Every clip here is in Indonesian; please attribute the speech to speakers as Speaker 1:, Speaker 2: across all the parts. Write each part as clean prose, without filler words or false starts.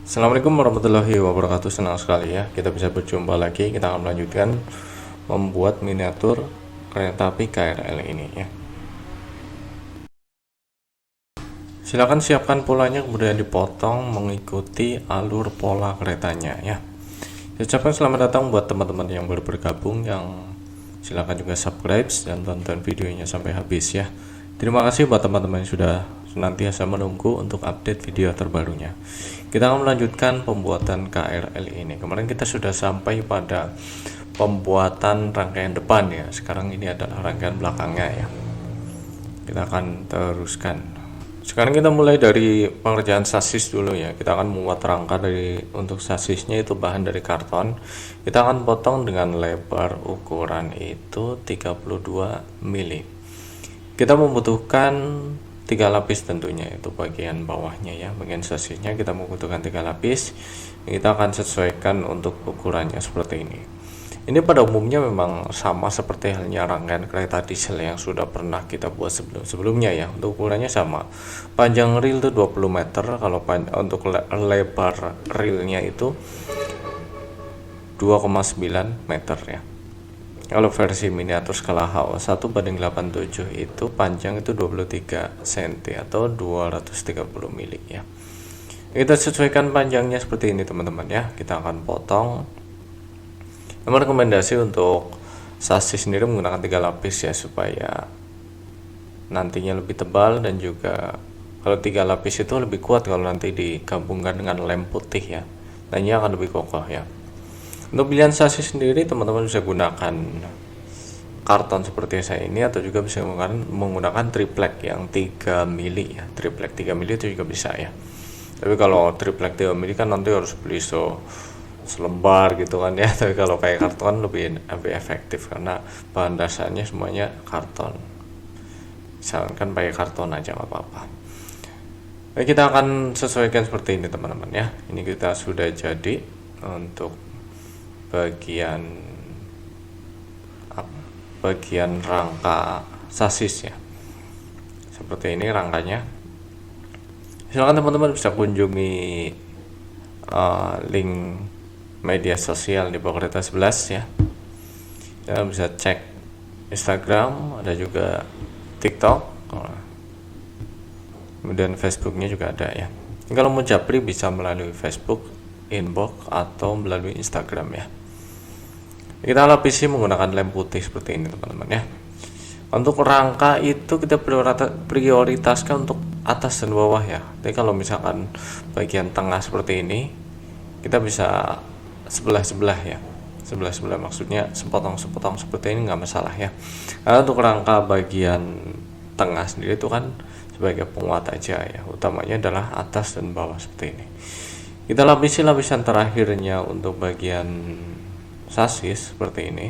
Speaker 1: Assalamualaikum warahmatullahi wabarakatuh. Senang sekali ya kita bisa berjumpa lagi. Kita akan melanjutkan membuat miniatur kereta api KRL ini ya. Silakan siapkan polanya kemudian dipotong mengikuti alur pola keretanya ya. Saya ucapkan selamat datang buat teman-teman yang baru bergabung, yang silakan juga subscribe dan tonton videonya sampai habis ya. Terima kasih buat teman-teman yang sudah senantiasa menunggu untuk update video terbarunya. Kita akan melanjutkan pembuatan KRL ini. Kemarin kita sudah sampai pada pembuatan rangkaian depan ya. Sekarang ini adalah rangkaian belakangnya ya. Kita akan teruskan. Sekarang kita mulai dari pengerjaan sasis dulu ya. Kita akan membuat rangka untuk sasisnya itu bahan dari karton. Kita akan potong dengan lebar ukuran itu 32 mili. Kita membutuhkan 3 lapis tentunya, itu bagian bawahnya ya, bagian sasisnya kita membutuhkan 3 lapis. Kita akan sesuaikan untuk ukurannya seperti ini. Ini pada umumnya memang sama seperti halnya rangkaian kereta diesel yang sudah pernah kita buat sebelumnya ya. Untuk ukurannya sama. Panjang ril itu 20 meter, kalau untuk lebar rilnya itu 2,9 meter ya. Kalau versi miniatur skala HO 1:87 itu panjang itu 23 cm atau 230 mili ya. Kita sesuaikan panjangnya seperti ini teman-teman ya. Kita akan potong. Nomor rekomendasi untuk sasis sendiri menggunakan 3 lapis ya, supaya nantinya lebih tebal, dan juga kalau 3 lapis itu lebih kuat kalau nanti digabungkan dengan lem putih ya, dan ini akan lebih kokoh ya. Untuk pilihan sasis sendiri teman-teman bisa gunakan karton seperti saya ini, atau juga bisa menggunakan triplek yang 3 mili ya. Triplek 3 mili itu juga bisa ya. Tapi kalau triplek 3 mili kan nanti harus beli selembar gitu kan ya. Tapi kalau kayak karton lebih efektif karena bahan dasarnya semuanya karton. Misalkan pakai karton aja nggak apa-apa. Nah, kita akan sesuaikan seperti ini teman-teman ya. Ini kita sudah jadi untuk bagian rangka sasis ya. Seperti ini rangkanya. Silakan teman-teman bisa kunjungi link media sosial di bawah kereta 11 ya. Kita bisa cek Instagram, ada juga TikTok, kemudian Facebooknya juga ada ya. Kalau mau japri bisa melalui Facebook inbox atau melalui Instagram ya. Kita lapisi menggunakan lem putih seperti ini teman-teman ya. Untuk rangka itu kita prioritaskan untuk atas dan bawah ya. Jadi kalau misalkan bagian tengah seperti ini, kita bisa sebelah-sebelah ya. Sebelah-sebelah maksudnya sepotong-sepotong seperti ini nggak masalah ya. Karena untuk rangka bagian tengah sendiri itu kan sebagai penguat aja ya. Utamanya adalah atas dan bawah seperti ini. Kita lapisi lapisan terakhirnya untuk bagian sasis seperti ini.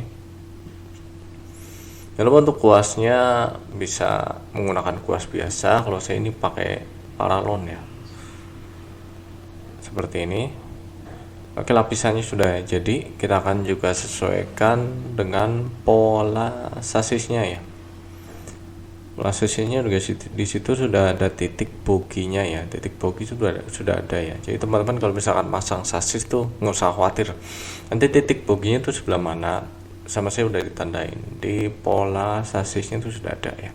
Speaker 1: Lalu untuk kuasnya bisa menggunakan kuas biasa. Kalau saya ini pakai paralon ya, seperti ini. Oke, lapisannya sudah jadi. Kita akan juga sesuaikan dengan pola sasisnya ya. Pola sasisnya juga di situ sudah ada titik boginya ya. Titik bogi sudah ada ya. Jadi teman-teman kalau misalkan masang sasis tuh nggak usah khawatir. Nanti titik boginya tuh sebelah mana, sama saya udah ditandain di pola sasisnya tuh sudah ada ya.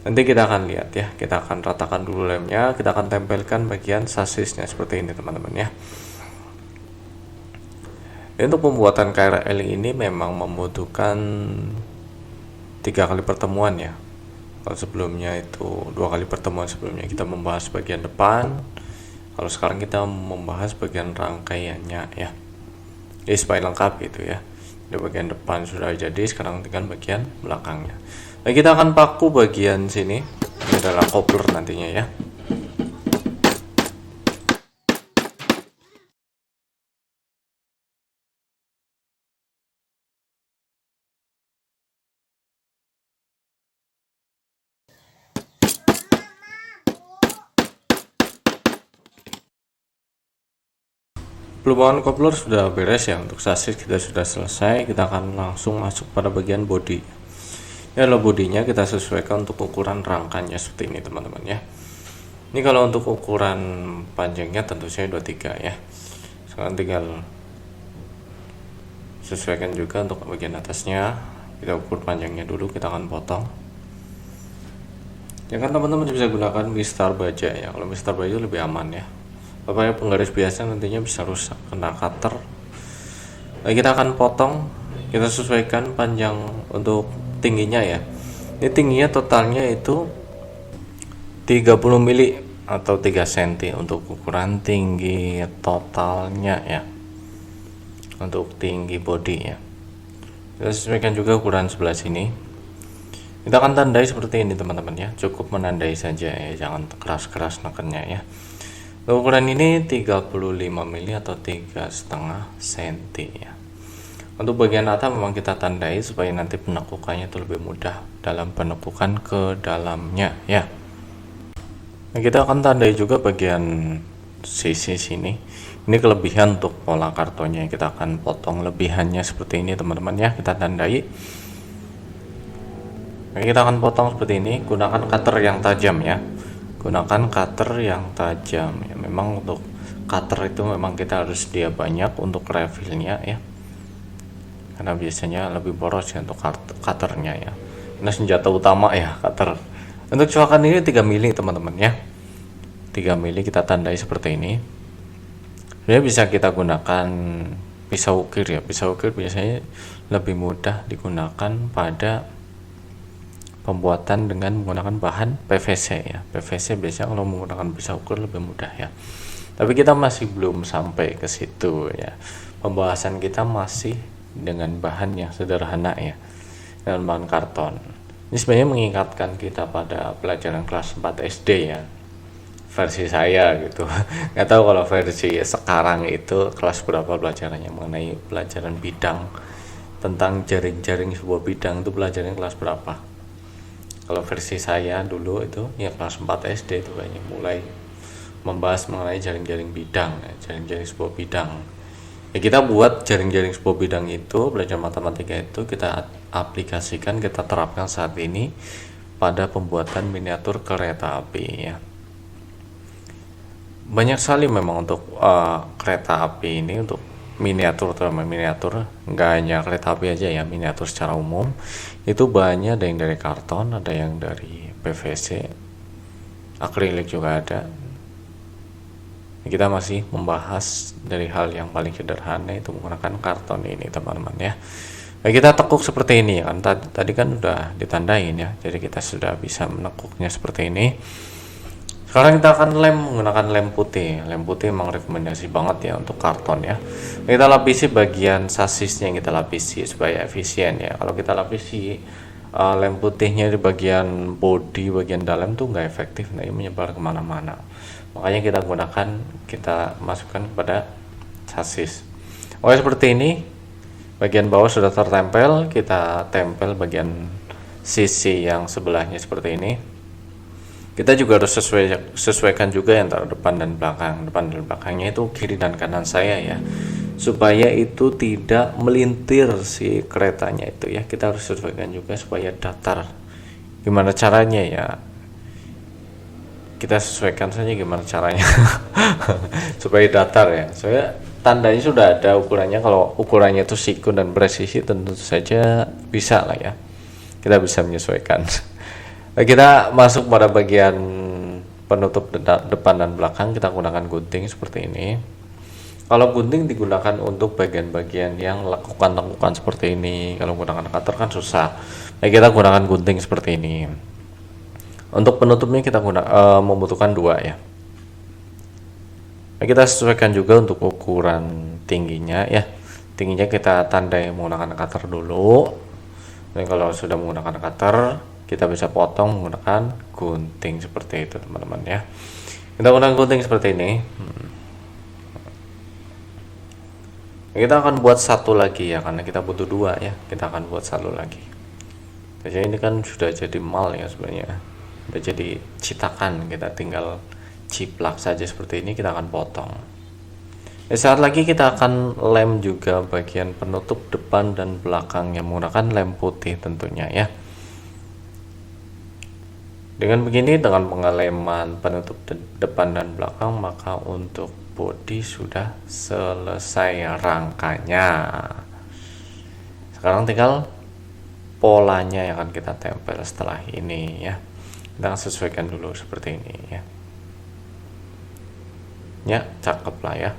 Speaker 1: Nanti kita akan lihat ya. Kita akan ratakan dulu lemnya. Kita akan tempelkan bagian sasisnya seperti ini teman-teman ya. Untuk pembuatan KRL ini memang membutuhkan 3 kali pertemuan ya. Kalau sebelumnya itu 2 kali pertemuan sebelumnya kita membahas bagian depan. Kalau sekarang kita membahas bagian rangkaiannya ya. Jadi supaya lengkap gitu ya. Di bagian depan sudah jadi, sekarang tinggal bagian belakangnya. Nah, kita akan paku bagian sini. Ini adalah coupler nantinya ya. Pelubangan coupler sudah beres ya. Untuk sasis kita sudah selesai. Kita akan langsung masuk pada bagian bodi. Ya, lo bodinya kita sesuaikan untuk ukuran rangkanya seperti ini teman-teman ya. Ini kalau untuk ukuran panjangnya tentu saja 23 ya. Sekarang tinggal sesuaikan juga untuk bagian atasnya. Kita ukur panjangnya dulu, kita akan potong. Ya kan teman-teman bisa gunakan mistar baja ya. Kalau mistar baja lebih aman ya. Apalagi penggaris biasa nantinya bisa rusak kena cutter. Nah, kita akan potong, kita sesuaikan panjang untuk tingginya ya. Ini tingginya totalnya itu 30 mili atau 3 cm untuk ukuran tinggi totalnya ya, untuk tinggi body ya. Kita sesuaikan juga ukuran sebelah sini. Kita akan tandai seperti ini teman-teman ya, cukup menandai saja ya, jangan keras-keras nekennya ya. Ukuran ini 35 mili atau 3,5 cm ya. Untuk bagian atas memang kita tandai supaya nanti penekukannya itu lebih mudah dalam penekukan ke dalamnya ya. Nah, kita akan tandai juga bagian sisi sini. Ini kelebihan untuk pola kartonnya, kita akan potong lebihannya seperti ini teman-teman ya, kita tandai. Nah, kita akan potong seperti ini, gunakan cutter yang tajam ya. Gunakan cutter yang tajam ya. Memang untuk cutter itu memang kita harus dia banyak untuk refillnya ya. Karena biasanya lebih boros ya untuk cutternya ya. Ini senjata utama ya, cutter. Untuk coakan ini 3 mili teman-teman ya. 3 mili kita tandai seperti ini. Sebenarnya bisa kita gunakan pisau ukir ya. Pisau ukir biasanya lebih mudah digunakan pada pembuatan dengan menggunakan bahan PVC ya. PVC biasanya kalau menggunakan pisau ukir lebih mudah ya. Tapi kita masih belum sampai ke situ ya. Pembahasan kita masih dengan bahan yang sederhana ya, dengan bahan karton. Ini sebenarnya mengingatkan kita pada pelajaran kelas 4 SD ya, versi saya gitu. Nggak tahu kalau versi sekarang itu kelas berapa pelajarannya mengenai pelajaran bidang, tentang jaring-jaring sebuah bidang itu pelajarannya kelas berapa. Kalau versi saya dulu itu ya kelas 4 SD itu kayaknya mulai membahas mengenai jaring-jaring bidang ya, jaring-jaring sebuah bidang. Ya, kita buat jaring-jaring sebuah bidang itu, belajar matematika itu kita aplikasikan, kita terapkan saat ini pada pembuatan miniatur kereta api ya. Banyak sekali memang untuk kereta api ini, untuk miniatur, terutama miniatur, nggak hanya kereta api aja ya, miniatur secara umum itu banyak, ada yang dari karton, ada yang dari PVC, akrilik juga ada. Kita masih membahas dari hal yang paling sederhana, itu menggunakan karton ini teman-teman ya. Nah, kita tekuk seperti ini kan, tadi kan udah ditandain ya, jadi kita sudah bisa menekuknya seperti ini. Sekarang kita akan lem menggunakan lem putih. Lem putih memang rekomendasi banget ya untuk karton ya. Kita lapisi bagian sasisnya, yang kita lapisi supaya efisien ya. Kalau kita lapisi lem putihnya di bagian body, bagian dalam tuh nggak efektif, nah ini menyebar kemana-mana. Makanya kita masukkan kepada sasis. Oke, seperti ini. Bagian bawah sudah tertempel, kita tempel bagian sisi yang sebelahnya seperti ini. Kita juga harus sesuaikan juga antara depan dan belakang. Depan dan belakangnya itu kiri dan kanan saya ya, supaya itu tidak melintir si keretanya itu ya. Kita harus sesuaikan juga supaya datar. Gimana caranya ya? Kita sesuaikan saja gimana caranya supaya datar ya. Soalnya tandanya sudah ada ukurannya. Kalau ukurannya itu siku dan presisi, tentu saja bisa lah ya, kita bisa menyesuaikan. Nah, kita masuk pada bagian penutup depan dan belakang. Kita gunakan gunting seperti ini. Kalau gunting digunakan untuk bagian-bagian yang lekukan-lekukan seperti ini. Kalau menggunakan cutter kan susah. Nah, kita gunakan gunting seperti ini. Untuk penutupnya kita membutuhkan 2 ya. Nah, kita sesuaikan juga untuk ukuran tingginya ya. Tingginya kita tandai menggunakan cutter dulu. Dan kalau sudah menggunakan cutter, kita bisa potong menggunakan gunting seperti itu teman-teman ya. Kita gunakan gunting seperti ini. Kita akan buat satu lagi ya, karena kita butuh 2 ya. Kita akan buat satu lagi. Jadi ini kan sudah jadi mal ya sebenarnya. Udah jadi citakan, kita tinggal ciplak saja seperti ini. Kita akan potong. Saat lagi kita akan lem juga bagian penutup depan dan belakang yang menggunakan lem putih tentunya ya. Dengan begini, dengan pengeleman penutup depan dan belakang, maka untuk bodi sudah selesai rangkanya. Sekarang tinggal polanya yang akan kita tempel setelah ini ya. Kita sesuaikan dulu seperti ini ya. Ya, cakep lah ya.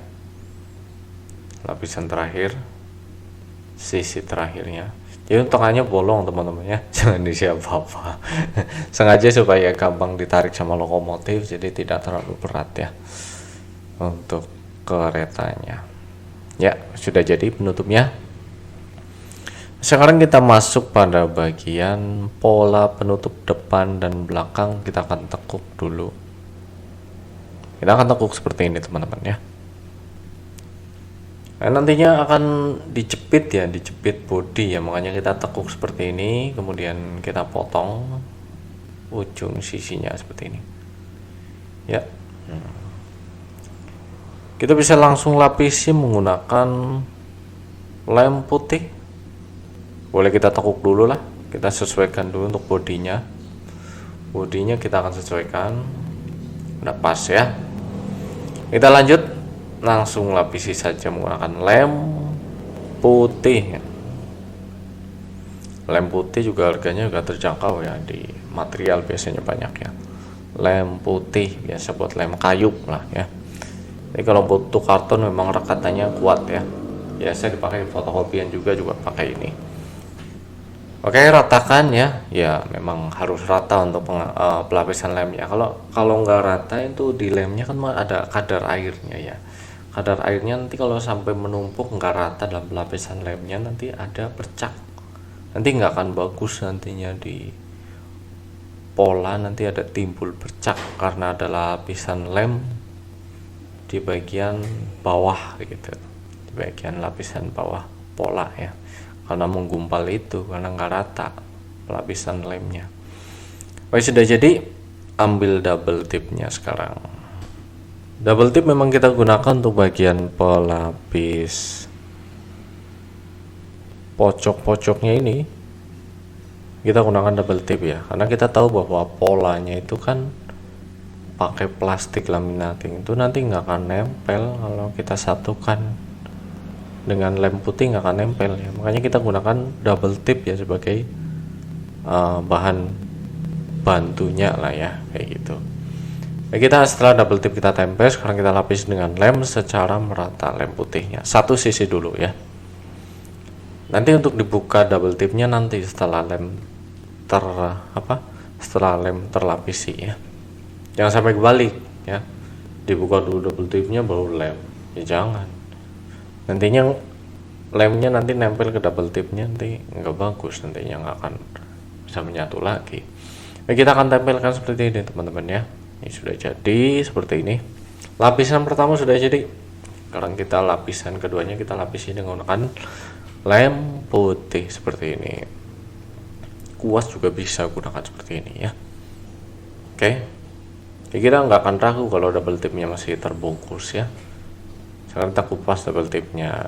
Speaker 1: Lapisan terakhir, sisi terakhirnya. Jadi tengahnya bolong teman-teman ya, jangan diisi apa-apa. Sengaja supaya gampang ditarik sama lokomotif, jadi tidak terlalu berat ya untuk keretanya. Ya, sudah jadi penutupnya. Sekarang kita masuk pada bagian pola penutup depan dan belakang. Kita akan tekuk dulu. Kita akan tekuk seperti ini teman-teman ya. Nah, nantinya akan dijepit ya, dijepit bodi ya, makanya kita tekuk seperti ini, kemudian kita potong ujung sisinya seperti ini ya. Kita bisa langsung lapisi menggunakan lem putih, boleh kita tekuk dulu lah, kita sesuaikan dulu untuk bodinya kita akan sesuaikan, udah pas ya. Kita lanjut, langsung lapisi saja menggunakan lem putih. Lem putih juga harganya juga terjangkau ya, di material biasanya banyak ya. Lem putih biasa buat lem kayu lah ya. Jadi kalau butuh karton memang rekatannya kuat ya. Biasa dipakai fotokopian juga pakai ini. Oke, ratakan ya. Ya memang harus rata untuk pelapisan lemnya. Kalau nggak rata itu di lemnya kan ada kadar airnya ya. Kadar airnya nanti kalau sampai menumpuk nggak rata dalam lapisan lemnya, nanti ada bercak, nanti nggak akan bagus nantinya di pola, nanti ada timbul bercak karena ada lapisan lem di bagian bawah gitu, di bagian lapisan bawah pola ya, karena menggumpal itu, karena nggak rata lapisan lemnya. Baik, sudah jadi, ambil double tipnya sekarang. Double tip memang kita gunakan untuk bagian pelapis pojok-pojoknya ini. Kita gunakan double tip ya, karena kita tahu bahwa polanya itu kan pakai plastik laminating, itu nanti nggak akan nempel kalau kita satukan dengan lem putih, nggak akan nempel ya. Makanya kita gunakan double tip ya sebagai bahan bantunya lah ya, kayak gitu. Kita setelah double tip kita tempel, sekarang kita lapis dengan lem secara merata, lem putihnya satu sisi dulu ya. Nanti untuk dibuka double tipnya nanti setelah lem terlapisi ya. Jangan sampai kebalik ya. Dibuka dulu double tipnya baru lem. Ya jangan. Nantinya lemnya nanti nempel ke double tipnya, nanti nggak bagus, nantinya nggak akan bisa menyatu lagi. Nah, kita akan tempelkan seperti ini teman-teman ya. Ini sudah jadi seperti ini. Lapisan pertama sudah jadi. Sekarang kita lapisan keduanya kita lapisi dengan menggunakan lem putih seperti ini. Kuas juga bisa gunakan seperti ini ya. Oke. Jadi kita nggak akan ragu kalau double tipnya masih terbungkus ya. Sekarang kita kupas double tipnya.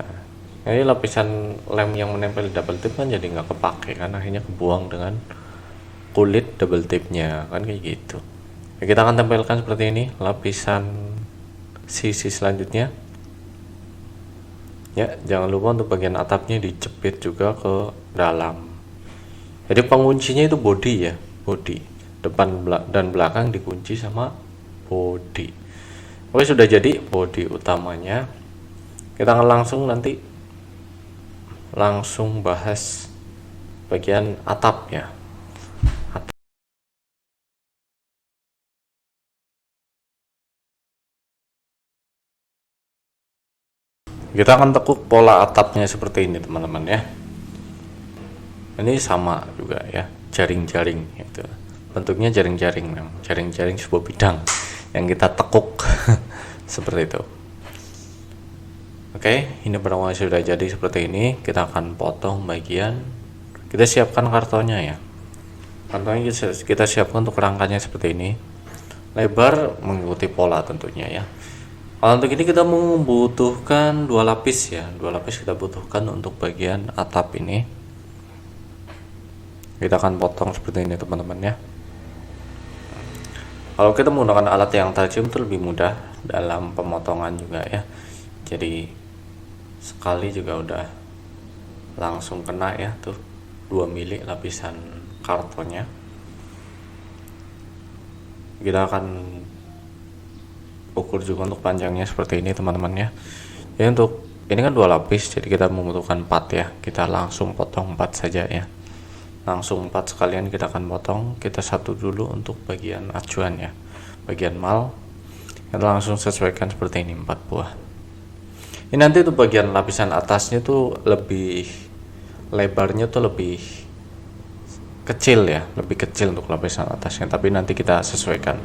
Speaker 1: Jadi lapisan lem yang menempel di double tip kan jadi nggak kepake, kan akhirnya kebuang dengan kulit double tipnya kan, kayak gitu. Kita akan tempelkan seperti ini lapisan sisi selanjutnya ya. Jangan lupa untuk bagian atapnya dijepit juga ke dalam. Jadi penguncinya itu bodi ya, bodi depan dan belakang dikunci sama bodi. Oke, sudah jadi bodi utamanya. Kita akan langsung bahas bagian atap ya. Kita akan tekuk pola atapnya seperti ini teman-teman ya. Ini sama juga ya, jaring-jaring itu. Bentuknya jaring-jaring memang, jaring-jaring sebuah bidang yang kita tekuk seperti itu. Oke, ini barang sudah jadi seperti ini. Kita akan potong bagian. Kita siapkan kartonnya ya. Kartonnya kita siapkan untuk rangkanya seperti ini. Lebar mengikuti pola tentunya ya. Kalau untuk ini kita membutuhkan 2 lapis ya. 2 lapis kita butuhkan untuk bagian atap ini. Kita akan potong seperti ini teman-teman ya. Kalau kita menggunakan alat yang tajam itu lebih mudah dalam pemotongan juga ya. Jadi sekali juga udah langsung kena ya tuh 2 mili lapisan kartonnya. Kita akan ukur juga untuk panjangnya seperti ini teman-teman ya. Ya untuk ini kan 2 lapis, jadi kita membutuhkan 4 ya. Kita langsung potong 4 saja ya. Langsung 4 sekalian kita akan potong. Kita satu dulu untuk bagian acuan ya, bagian mal kita langsung sesuaikan seperti ini 4 buah. Ini nanti tuh bagian lapisan atasnya tuh lebih lebarnya tuh lebih kecil ya, lebih kecil untuk lapisan atasnya, tapi nanti kita sesuaikan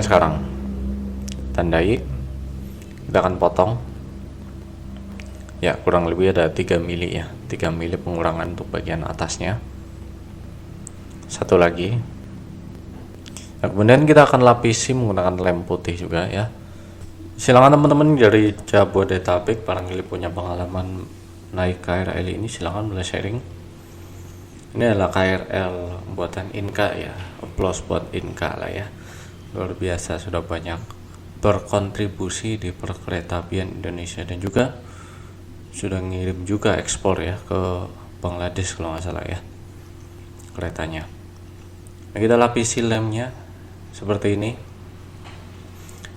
Speaker 1: sekarang. Tandai, kita akan potong ya, kurang lebih ada 3 mili ya, 3 mili pengurangan untuk bagian atasnya. Satu lagi. Nah, kemudian kita akan lapisi menggunakan lem putih juga ya. Silakan teman-teman dari Jabodetabek barangkali punya pengalaman naik KRL ini, silakan boleh sharing. Ini adalah KRL buatan Inka ya, applause buat Inka lah ya. Luar biasa, sudah banyak berkontribusi di perkeretaapian Indonesia dan juga sudah ngirim juga ekspor ya ke Bangladesh kalau nggak salah ya keretanya. Nah, kita lapisi lemnya seperti ini.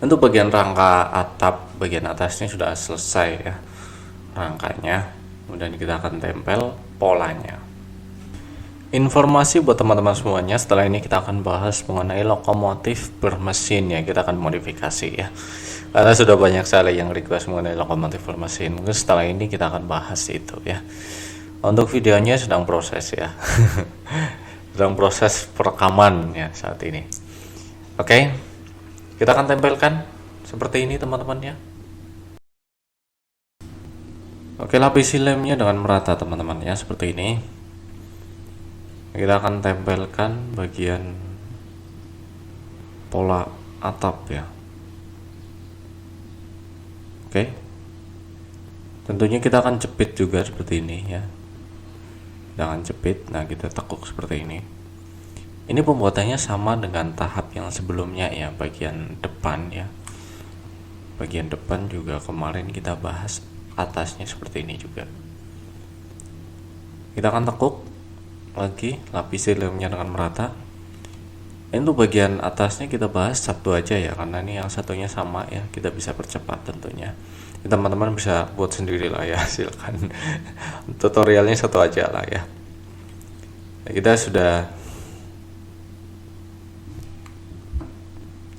Speaker 1: Untuk bagian rangka atap bagian atasnya sudah selesai ya rangkanya, kemudian kita akan tempel polanya. Informasi buat teman-teman semuanya, setelah ini kita akan bahas mengenai lokomotif bermesin ya, kita akan modifikasi ya, karena sudah banyak sekali yang request mengenai lokomotif bermesin. Mungkin setelah ini kita akan bahas itu ya. Untuk videonya sedang proses ya sedang proses perekaman ya saat ini. Oke, kita akan tempelkan seperti ini teman-teman ya. Oke, lapisi lemnya dengan merata teman-teman ya, seperti ini. Kita akan tempelkan bagian pola atap ya. Oke, tentunya kita akan jepit juga seperti ini ya. Kita akan jepit, nah kita tekuk seperti ini. Ini pembuatannya sama dengan tahap yang sebelumnya ya, bagian depan ya. Bagian depan juga kemarin kita bahas atasnya seperti ini juga. Kita akan tekuk lagi, lapisi lemnya dengan merata. Untuk bagian atasnya kita bahas satu aja ya, karena ini yang satunya sama ya, kita bisa percepat tentunya. Teman-teman bisa buat sendiri lah ya, silakan. Tutorialnya satu aja lah ya. Kita sudah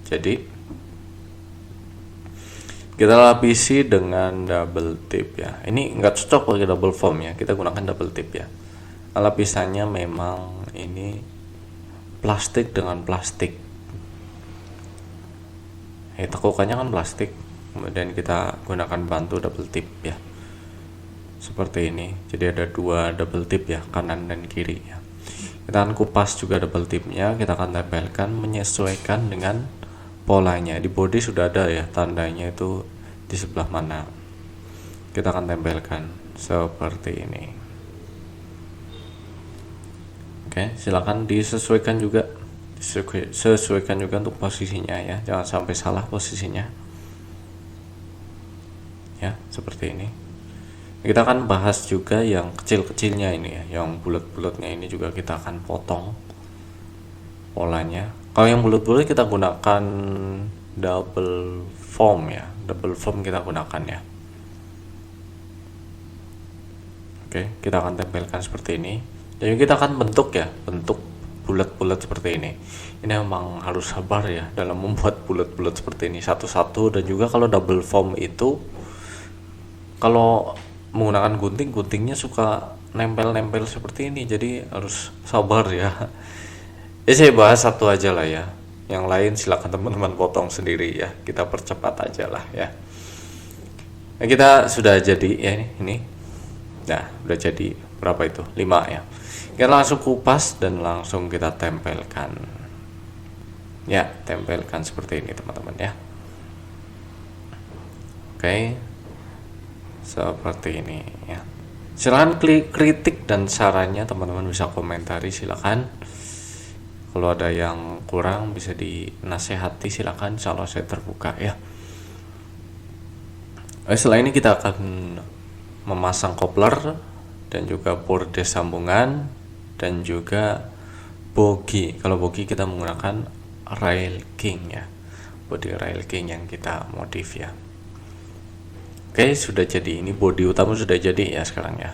Speaker 1: jadi, kita lapisi dengan double tip ya. Ini nggak cocok pakai double foam ya, kita gunakan double tip ya. Lapisannya memang ini plastik dengan plastik. Tekukannya kan plastik, kemudian kita gunakan bantu double tip ya, seperti ini. Jadi ada 2 double tip ya, kanan dan kiri ya. Kita akan kupas juga double tipnya, kita akan tempelkan menyesuaikan dengan polanya. Di body sudah ada ya tandanya itu di sebelah mana. Kita akan tempelkan seperti ini. Oke, silakan disesuaikan juga, sesuaikan juga untuk posisinya ya, jangan sampai salah posisinya ya, seperti ini. Kita akan bahas juga yang kecil-kecilnya ini ya, yang bulat-bulatnya ini juga kita akan potong polanya. Kalau yang bulat-bulat kita gunakan double foam ya, double foam kita gunakan ya. Oke, kita akan tempelkan seperti ini. Dan kita akan bentuk ya, bentuk bulat-bulat seperti ini. Ini memang harus sabar ya dalam membuat bulat-bulat seperti ini satu-satu. Dan juga kalau double foam itu, kalau menggunakan gunting, guntingnya suka nempel-nempel seperti ini, jadi harus sabar ya. Saya bahas satu aja lah ya, yang lain silakan teman-teman potong sendiri ya, kita percepat aja lah ya. Nah, kita sudah jadi ya ini. Nah, udah jadi berapa itu? 5 ya. Kita langsung kupas dan langsung kita tempelkan. Ya, tempelkan seperti ini teman-teman ya. Oke. Seperti ini ya. Silahkan klik kritik dan sarannya teman-teman bisa komentari, silakan Kalau ada yang kurang bisa dinasehati, silakan, insya Allah saya terbuka ya. Setelah ini kita akan memasang kopler dan juga bordes sambungan dan juga bogi. Kalau bogi kita menggunakan rail king ya, body rail king yang kita modif ya. Oke, sudah jadi. Ini bodi utama sudah jadi ya sekarang ya.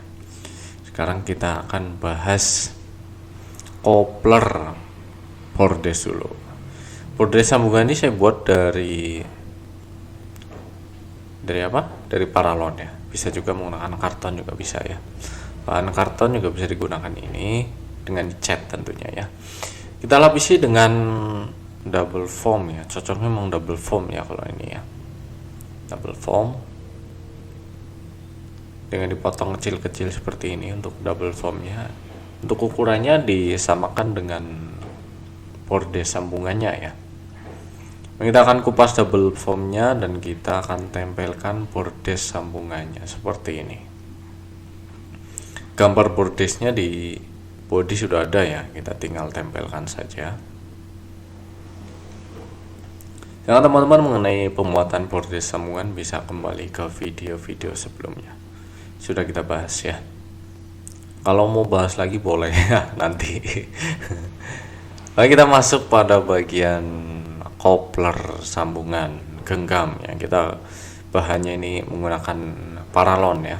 Speaker 1: Sekarang kita akan bahas kopler bordes dulu. Bordes sambungan ini saya buat dari apa? Dari paralon ya. Bisa juga menggunakan karton juga bisa ya. Bahan karton juga bisa digunakan ini dengan cat tentunya ya. Kita lapisi dengan double foam ya. Cocoknya memang double foam ya kalau ini ya. Double foam dengan dipotong kecil-kecil seperti ini untuk double foamnya. Untuk ukurannya disamakan dengan bordes sambungannya ya. Kita akan kupas double foamnya dan kita akan tempelkan bordes sambungannya seperti ini. Gambar bordesnya di body sudah ada ya, kita tinggal tempelkan saja. Jangan teman-teman mengenai pembuatan bordes sambungan bisa kembali ke video-video sebelumnya. Sudah kita bahas ya. Kalau mau bahas lagi boleh ya nanti. Lalu kita masuk pada bagian kopler sambungan genggam yang kita bahannya ini menggunakan paralon ya,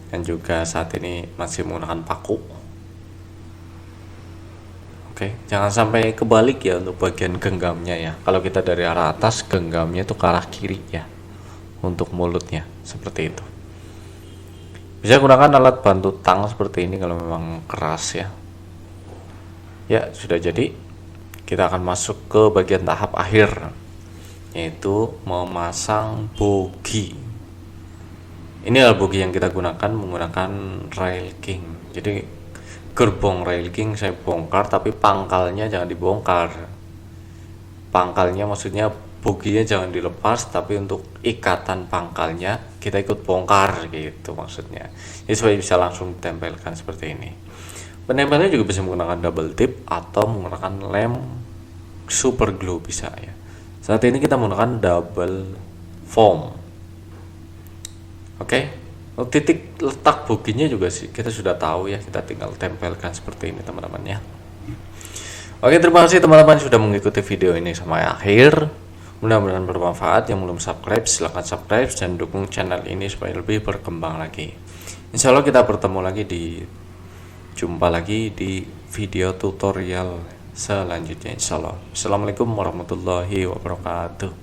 Speaker 1: dan juga saat ini masih menggunakan paku. Oke, jangan sampai kebalik ya untuk bagian genggamnya ya. Kalau kita dari arah atas, genggamnya itu ke arah kiri ya untuk mulutnya seperti itu. Bisa gunakan alat bantu tang seperti ini kalau memang keras ya. Ya, sudah jadi. Kita akan masuk ke bagian tahap akhir, yaitu memasang bogi. Ini adalah bogi yang kita gunakan menggunakan rail king. Jadi gerbong rail king saya bongkar, tapi pangkalnya jangan dibongkar. Pangkalnya maksudnya boginya jangan dilepas, tapi untuk ikatan pangkalnya kita ikut bongkar gitu maksudnya. Jadi supaya bisa langsung ditempelkan seperti ini. Penempelnya juga bisa menggunakan double tip atau menggunakan lem super glue bisa ya. Saat ini kita menggunakan double foam. Oke. Titik letak boginya juga sih kita sudah tahu ya, kita tinggal tempelkan seperti ini teman-teman ya. Oke, terima kasih teman-teman sudah mengikuti video ini sampai akhir. Mudah-mudahan bermanfaat. Yang belum subscribe silahkan subscribe dan dukung channel ini supaya lebih berkembang lagi. Insya Allah kita bertemu lagi jumpa lagi di video tutorial selanjutnya insyaallah. Assalamualaikum warahmatullahi wabarakatuh.